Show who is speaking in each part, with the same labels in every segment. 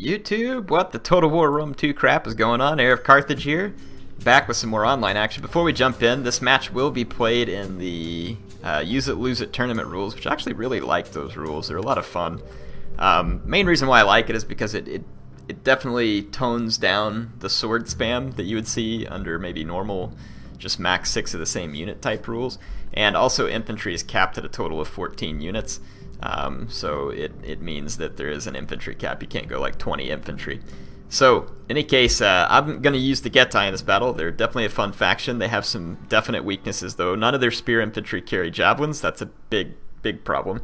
Speaker 1: YouTube, what the Total War Rome 2 crap is going on? HeirofCarthage here, back with some more online action. Before we jump in, this match will be played in the Use It, Lose It tournament rules, which I actually really like those rules. They're a lot of fun. Main reason why I like it is because it definitely tones down the sword spam that you would see under maybe normal, just max 6 of the same unit type rules. And also infantry is capped at a total of 14 units. So it means that there is an infantry cap. You can't go like 20 infantry. So, in any case, I'm going to use the Getae in this battle. They're definitely a fun faction. They have some definite weaknesses, though. None of their spear infantry carry javelins. That's a big problem.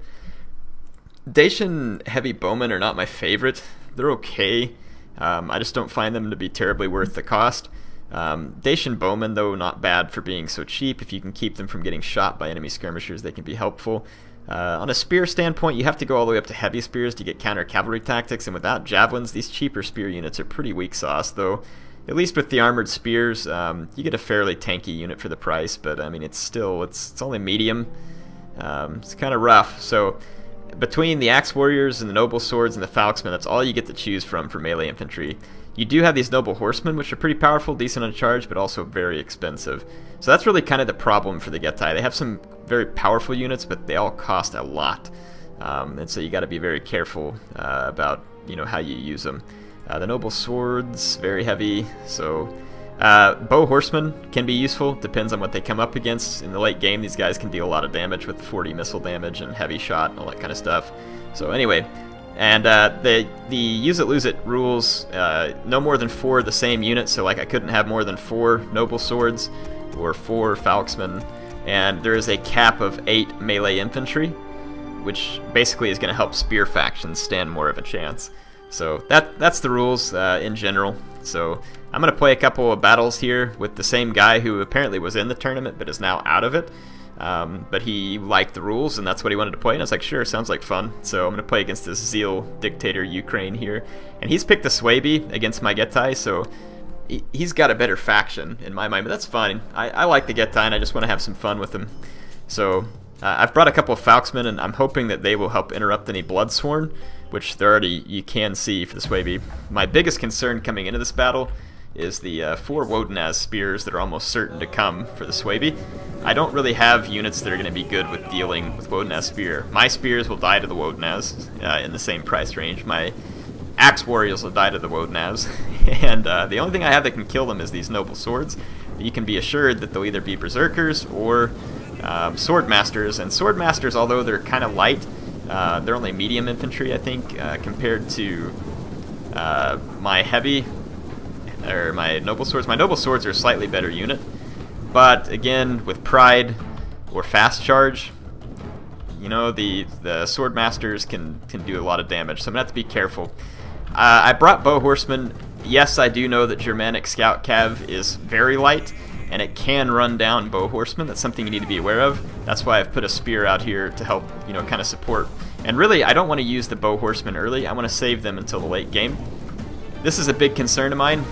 Speaker 1: Dacian heavy bowmen are not my favorite. They're okay. I just don't find them to be terribly worth the cost. Dacian bowmen, though, not bad for being so cheap. If you can keep them from getting shot by enemy skirmishers, they can be helpful. On a spear standpoint, you have to go all the way up to heavy spears to get counter cavalry tactics, and without javelins, these cheaper spear units are pretty weak sauce, though at least with the armored spears, you get a fairly tanky unit for the price, but I mean, it's only medium. It's kind of rough. So between the axe warriors and the noble swords and the falxmen, that's all you get to choose from for melee infantry. You do have these noble horsemen, which are pretty powerful, decent on charge, but also very expensive. So that's really kind of the problem for the Getae. They have some very powerful units, but they all cost a lot, and so you got to be very careful about how you use them. The noble swords, very heavy. So bow horsemen can be useful. Depends on what they come up against. In the late game, these guys can deal a lot of damage with 40 missile damage and heavy shot and all that kind of stuff. So anyway. And the Use It, Lose It rules, no more than 4 of the same unit, so like I couldn't have more than 4 noble swords or 4 falxmen, and there is a cap of 8 melee infantry, which basically is going to help spear factions stand more of a chance. So that's the rules in general. So I'm going to play a couple of battles here with the same guy who apparently was in the tournament but is now out of it. But he liked the rules, and that's what he wanted to play, and I was like, sure, sounds like fun. So I'm going to play against this Zeal dictator Ukraine here, and he's picked the Suebi against my Getae, so he's got a better faction in my mind, but that's fine. I like the Getae, and I just want to have some fun with him. So I've brought a couple of falxmen, and I'm hoping that they will help interrupt any Bloodsworn, which you can see for the Suebi. My biggest concern coming into this battle is the 4 Wodenaz spears that are almost certain to come for the Suebi. I don't really have units that are going to be good with dealing with Wodenaz spear. My spears will die to the Wodenaz in the same price range. My axe warriors will die to the Wodenaz. And the only thing I have that can kill them is these noble swords. You can be assured that they'll either be berserkers or sword masters. And sword masters, although they're kind of light, they're only medium infantry, I think, compared to my heavy or my noble swords. My noble swords are a slightly better unit, but again, with pride or fast charge, the sword masters can do a lot of damage, so I'm gonna have to be careful. I brought bow horsemen. Yes, I do know that Germanic scout cav is very light, and it can run down bow horsemen. That's something you need to be aware of. That's why I've put a spear out here to help, kind of support. And really, I don't want to use the bow horsemen early. I want to save them until the late game. This is a big concern of mine.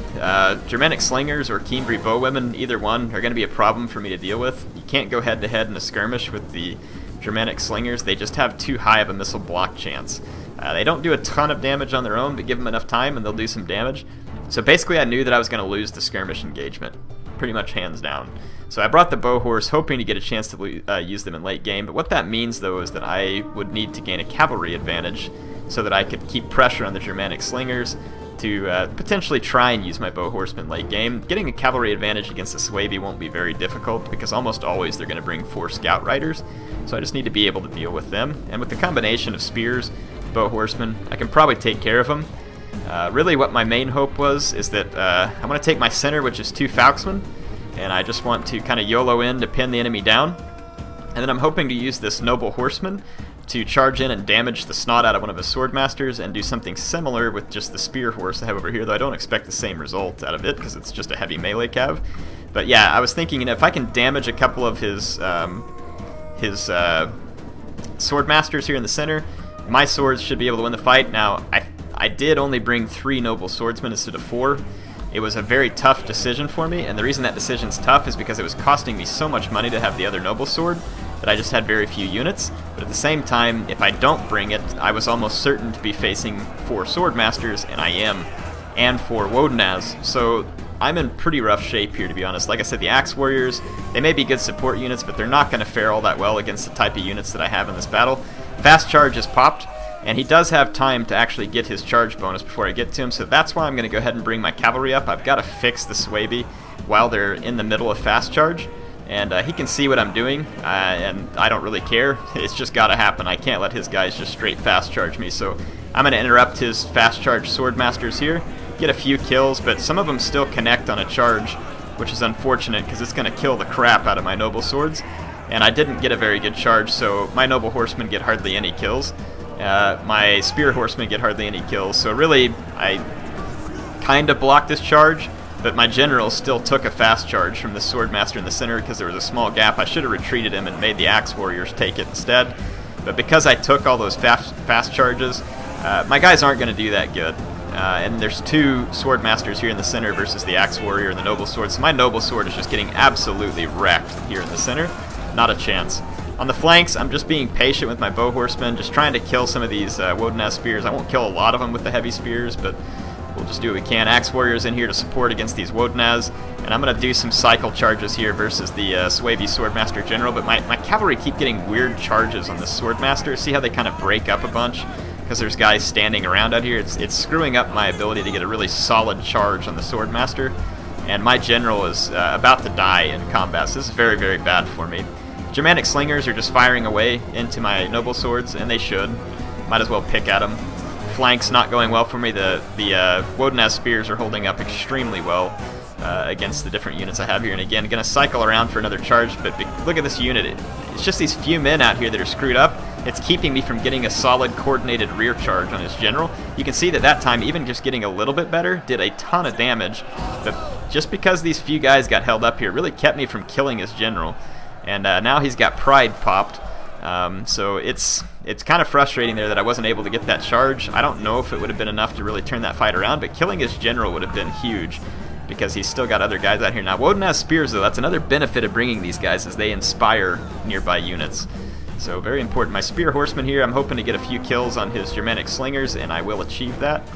Speaker 1: Germanic slingers or Cimbri bowwomen, either one, are going to be a problem for me to deal with. You can't go head-to-head in a skirmish with the Germanic slingers. They just have too high of a missile block chance. They don't do a ton of damage on their own, but give them enough time and they'll do some damage. So basically I knew that I was going to lose the skirmish engagement, pretty much hands down. So I brought the bow horse hoping to get a chance to use them in late game, but what that means though is that I would need to gain a cavalry advantage so that I could keep pressure on the Germanic slingers to potentially try and use my bow horsemen late game. Getting a cavalry advantage against the Suebi won't be very difficult because almost always they're going to bring 4 scout riders, so I just need to be able to deal with them. And with the combination of spears, bow horsemen, I can probably take care of them. Really what my main hope is that I want to take my center, which is 2 falxmen, and I just want to kind of YOLO in to pin the enemy down. And then I'm hoping to use this noble horseman to charge in and damage the snot out of one of his sword masters and do something similar with just the spear horse I have over here, though I don't expect the same result out of it because it's just a heavy melee cav. But yeah, I was thinking if I can damage a couple of his sword masters here in the center, my swords should be able to win the fight. Now, I did only bring 3 noble swordsmen instead of 4. It was a very tough decision for me, and the reason that decision's tough is because it was costing me so much money to have the other noble sword, that I just had very few units, but at the same time, if I don't bring it, I was almost certain to be facing 4 Swordmasters, and I am, and 4 Wodenaz, so I'm in pretty rough shape here, to be honest. Like I said, the Axe Warriors, they may be good support units, but they're not going to fare all that well against the type of units that I have in this battle. Fast Charge is popped, and he does have time to actually get his charge bonus before I get to him, so that's why I'm going to go ahead and bring my cavalry up. I've got to fix the Suebi while they're in the middle of Fast Charge, and he can see what I'm doing, and I don't really care. It's just got to happen. I can't let his guys just straight Fast Charge me, so I'm going to interrupt his Fast Charge Swordmasters here, get a few kills, but some of them still connect on a charge, which is unfortunate because it's going to kill the crap out of my Noble Swords, and I didn't get a very good charge, so my Noble Horsemen get hardly any kills. My Spear Horsemen get hardly any kills, so really I kind of blocked this charge, but my general still took a fast charge from the Swordmaster in the center because there was a small gap. I should have retreated him and made the Axe Warriors take it instead, but because I took all those fast charges, my guys aren't going to do that good. And there's 2 Swordmasters here in the center versus the Axe Warrior and the Noble Sword, so my Noble Sword is just getting absolutely wrecked here in the center. Not a chance. On the flanks, I'm just being patient with my Bow Horsemen, just trying to kill some of these Wodenaz Spears. I won't kill a lot of them with the heavy spears, but we'll just do what we can. Axe Warriors in here to support against these Wodenaz, and I'm going to do some cycle charges here versus the Suebi Swordmaster General, but my cavalry keep getting weird charges on the Swordmaster. See how they kind of break up a bunch? Because there's guys standing around out here. It's screwing up my ability to get a really solid charge on the Swordmaster, and my general is about to die in combat, so this is very, very bad for me. Germanic Slingers are just firing away into my Noble Swords, and they should. Might as well pick at them. Flanks not going well for me. The Wodenaz Spears are holding up extremely well against the different units I have here, and again, going to cycle around for another charge, but look at this unit. It's just these few men out here that are screwed up. It's keeping me from getting a solid coordinated rear charge on his general. You can see that that time, even just getting a little bit better, did a ton of damage, but just because these few guys got held up here really kept me from killing his general. And now he's got Pride popped, so it's kind of frustrating there that I wasn't able to get that charge. I don't know if it would have been enough to really turn that fight around, but killing his general would have been huge because he's still got other guys out here. Now, Wodenaz Spears, though, that's another benefit of bringing these guys, is they inspire nearby units. So very important. My Spear Horseman here, I'm hoping to get a few kills on his Germanic Slingers, and I will achieve that.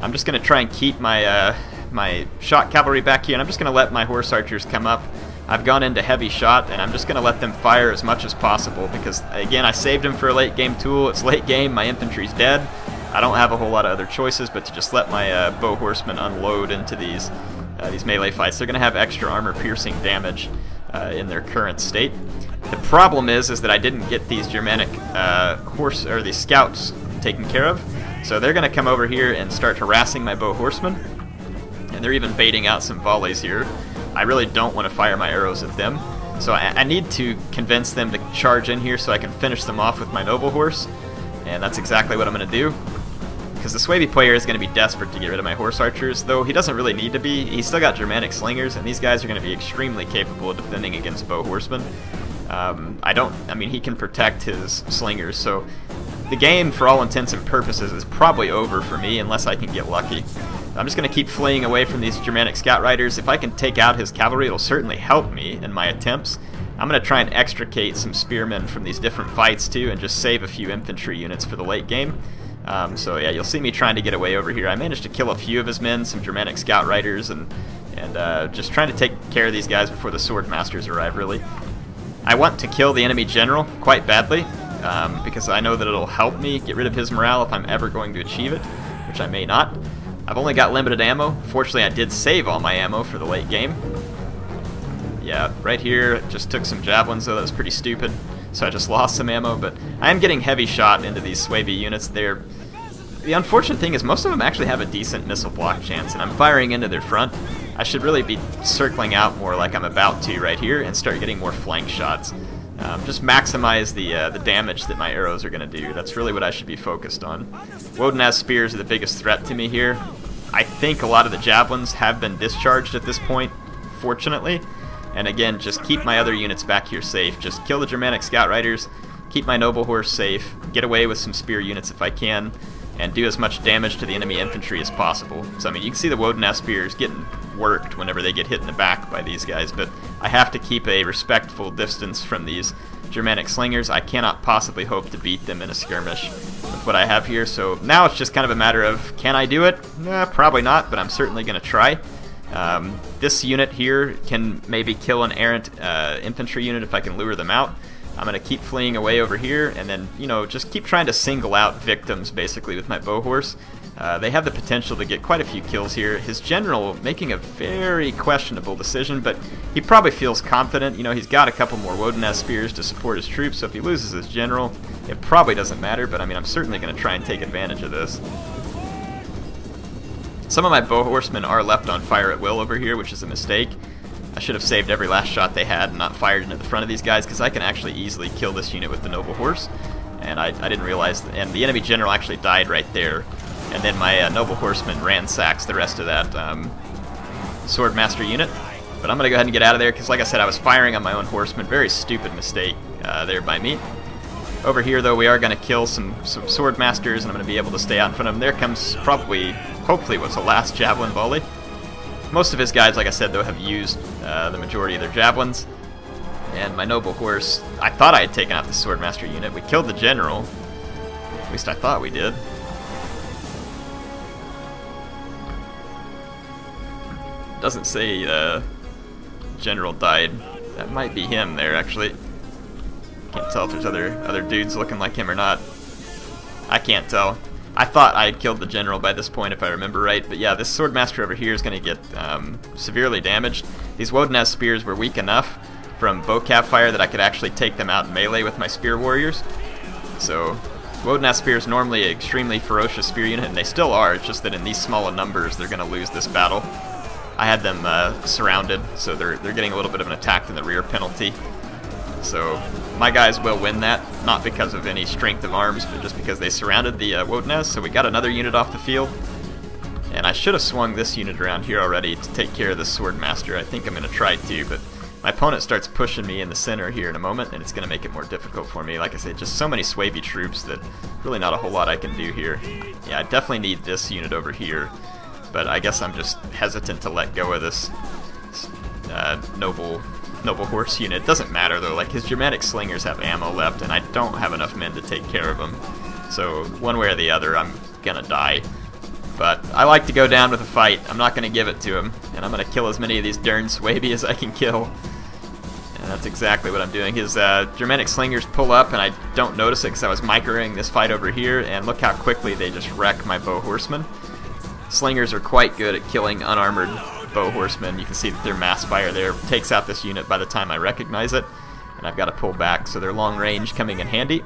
Speaker 1: I'm just going to try and keep my my Shot Cavalry back here, and I'm just going to let my Horse Archers come up. I've gone into heavy shot, and I'm just going to let them fire as much as possible because, again, I saved him for a late game tool. It's late game, my infantry's dead. I don't have a whole lot of other choices but to just let my Bow Horsemen unload into these melee fights. They're going to have extra armor-piercing damage in their current state. The problem is that I didn't get these Germanic these scouts taken care of, so they're going to come over here and start harassing my Bow Horsemen, and they're even baiting out some volleys here. I really don't want to fire my arrows at them, so I need to convince them to charge in here so I can finish them off with my Noble Horse, and that's exactly what I'm going to do. Because the Suebi player is going to be desperate to get rid of my Horse Archers, though he doesn't really need to be. He's still got Germanic Slingers, and these guys are going to be extremely capable of defending against Bow Horsemen. I mean, he can protect his Slingers, so the game, for all intents and purposes, is probably over for me unless I can get lucky. I'm just going to keep fleeing away from these Germanic Scout Riders. If I can take out his cavalry, it'll certainly help me in my attempts. I'm going to try and extricate some spearmen from these different fights too, and just save a few infantry units for the late game. So yeah, you'll see me trying to get away over here. I managed to kill a few of his men, some Germanic Scout Riders, and just trying to take care of these guys before the Swordmasters arrive, really. I want to kill the enemy general quite badly, because I know that it'll help me get rid of his morale if I'm ever going to achieve it, which I may not. I've only got limited ammo. Fortunately, I did save all my ammo for the late game. Yeah, right here, just took some javelins, though that was pretty stupid, so I just lost some ammo, but I am getting heavy shot into these Suebi units. The unfortunate thing is most of them actually have a decent missile block chance, and I'm firing into their front. I should really be circling out more like I'm about to right here and start getting more flank shots. Just maximize the damage that my arrows are going to do. That's really what I should be focused on. Wodenaz Spears are the biggest threat to me here. I think a lot of the javelins have been discharged at this point, fortunately. And again, just keep my other units back here safe. Just kill the Germanic Scout Riders, keep my Noble Horse safe, get away with some spear units if I can, and do as much damage to the enemy infantry as possible. So I mean, you can see the Wodenaz Spears getting worked whenever they get hit in the back by these guys, but I have to keep a respectful distance from these Germanic slingers. I cannot possibly hope to beat them in a skirmish with what I have here, so now it's just kind of a matter of, can I do it? Probably not, but I'm certainly going to try. This unit here can maybe kill an errant infantry unit if I can lure them out. I'm going to keep fleeing away over here, and then, you know, just keep trying to single out victims, basically, with my bow horse. They have the potential to get quite a few kills here. His general making a very questionable decision, but he probably feels confident. You know, he's got a couple more Woden-esque spears to support his troops, so if he loses his general, it probably doesn't matter, but I mean, I'm certainly going to try and take advantage of this. Some of my bow horsemen are left on fire at will over here, which is a mistake. I should have saved every last shot they had and not fired into the front of these guys, because I can actually easily kill this unit with the noble horse. And I didn't realize, and the enemy general actually died right there. And then my noble horseman ransacks the rest of that swordmaster unit. But I'm going to go ahead and get out of there, because like I said, I was firing on my own horsemen. Very stupid mistake there by me. Over here, though, we are going to kill some swordmasters, and I'm going to be able to stay out in front of them. There comes probably, hopefully, what's the last javelin volley. Most of his guys, like I said, though, have used the majority of their javelins. And my noble horse, I thought I had taken out the swordmaster unit. We killed the general. At least I thought we did. Doesn't say general died. That might be him there, actually. Can't tell if there's other dudes looking like him or not. I can't tell. I thought I had killed the general by this point, if I remember right, but yeah, this swordmaster over here is going to get severely damaged. These Woden-esque spears were weak enough from bowcap fire that I could actually take them out in melee with my spear warriors. So Woden-esque spears normally an extremely ferocious spear unit, and they still are. It's just that in these smaller numbers, they're going to lose this battle. I had them surrounded, so they're getting a little bit of an attack in the rear penalty. So my guys will win that, not because of any strength of arms, but just because they surrounded the Woden-esque. So we got another unit off the field. And I should have swung this unit around here already to take care of this swordmaster. I think I'm going to try to, but my opponent starts pushing me in the center here in a moment, and it's going to make it more difficult for me. Like I said, just so many Suebi troops that really not a whole lot I can do here. Yeah, I definitely need this unit over here, but I guess I'm just hesitant to let go of this noble horse unit. It doesn't matter though, like his Germanic slingers have ammo left and I don't have enough men to take care of them. So one way or the other I'm gonna die. But I like to go down with a fight. I'm not gonna give it to him, and I'm gonna kill as many of these darn Suebi as I can kill. And that's exactly what I'm doing. His Germanic slingers pull up and I don't notice it because I was microing this fight over here, and look how quickly they just wreck my bow horsemen. Slingers are quite good at killing unarmored bow horsemen. You can see that their mass fire there takes out this unit by the time I recognize it, and I've got to pull back, so they're long range coming in handy.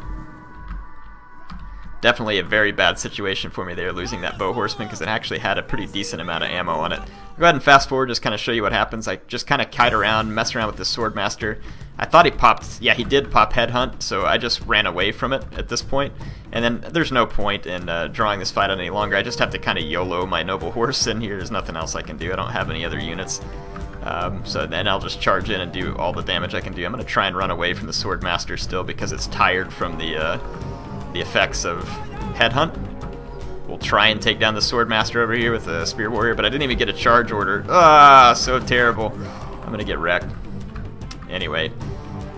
Speaker 1: Definitely a very bad situation for me there, losing that bow horseman, because it actually had a pretty decent amount of ammo on it. I'll go ahead and fast forward, just kind of show you what happens. I just kind of kite around, mess around with this swordmaster. I thought he popped, yeah, he did pop headhunt, so I just ran away from it at this point. And then there's no point in drawing this fight out any longer. I just have to kind of YOLO my noble horse in here. There's nothing else I can do. I don't have any other units. So then I'll just charge in and do all the damage I can do. I'm going to try and run away from the swordmaster still because it's tired from the effects of headhunt. We'll try and take down the swordmaster over here with a spear warrior, but I didn't even get a charge order. Ah, so terrible. I'm going to get wrecked. Anyway,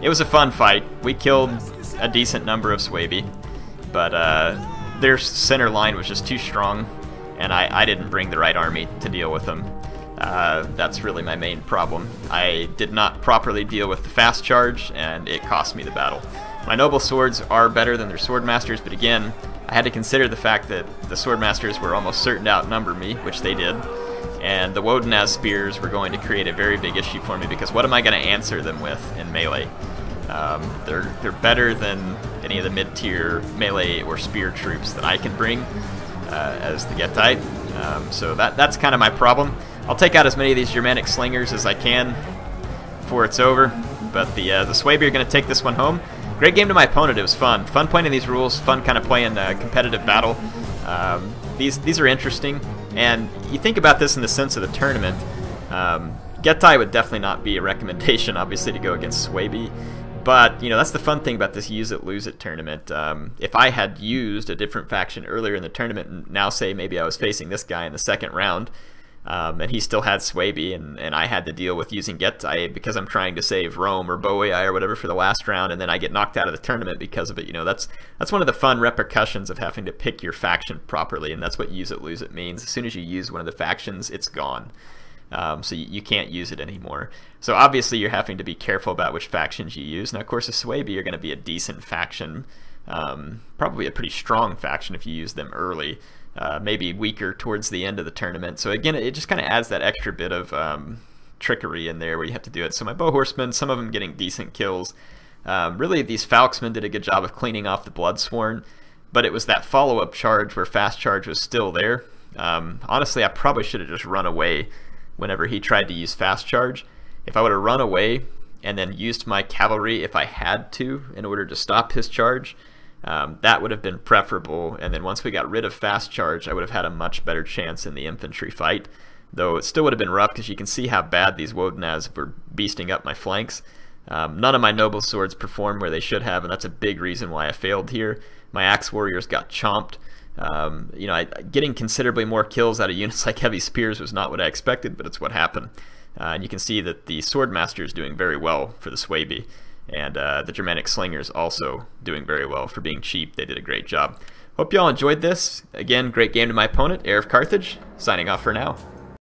Speaker 1: it was a fun fight. We killed a decent number of Suebi, but their center line was just too strong, and I didn't bring the right army to deal with them. That's really my main problem. I did not properly deal with the fast charge, and it cost me the battle. My noble swords are better than their swordmasters, but again, I had to consider the fact that the swordmasters were almost certain to outnumber me, which they did. And the Woden-esque spears were going to create a very big issue for me, because what am I going to answer them with in melee? They're better than any of the mid-tier melee or spear troops that I can bring as the Getae. So that's kind of my problem. I'll take out as many of these Germanic slingers as I can before it's over, but the Suebi are going to take this one home. Great game to my opponent. It was fun. Fun playing these rules. Fun kind of playing competitive battle. These are interesting. And you think about this in the sense of the tournament. Getae would definitely not be a recommendation, obviously, to go against Suebi. But, you know, that's the fun thing about this use it, lose it tournament. If I had used a different faction earlier in the tournament, and now say maybe I was facing this guy in the second round, And he still had Suebi, and I had to deal with using Getae because I'm trying to save Rome or Boei or whatever for the last round, and then I get knocked out of the tournament because of it. You know, that's one of the fun repercussions of having to pick your faction properly, and that's what use it, lose it means. As soon as you use one of the factions, it's gone. So you can't use it anymore. So obviously you're having to be careful about which factions you use. Now, of course, the Suebi are going to be a decent faction, probably a pretty strong faction if you use them early. Maybe weaker towards the end of the tournament. So again, it just kind of adds that extra bit of trickery in there where you have to do it. So my bow horsemen, some of them getting decent kills. Really, these falxmen did a good job of cleaning off the Bloodsworn, but it was that follow-up charge where fast charge was still there. Honestly, I probably should have just run away whenever he tried to use fast charge. If I would have run away and then used my cavalry if I had to in order to stop his charge, that would have been preferable, and then once we got rid of fast charge, I would have had a much better chance in the infantry fight, though it still would have been rough because you can see how bad these Wodenaz were beasting up my flanks. None of my noble swords performed where they should have, and that's a big reason why I failed here. My axe warriors got chomped. You know, getting considerably more kills out of units like heavy spears was not what I expected, but it's what happened. And you can see that the swordmaster is doing very well for the Suebi. And the Germanic Slingers also doing very well for being cheap. They did a great job. Hope you all enjoyed this. Again, great game to my opponent, HeirofCarthage, signing off for now.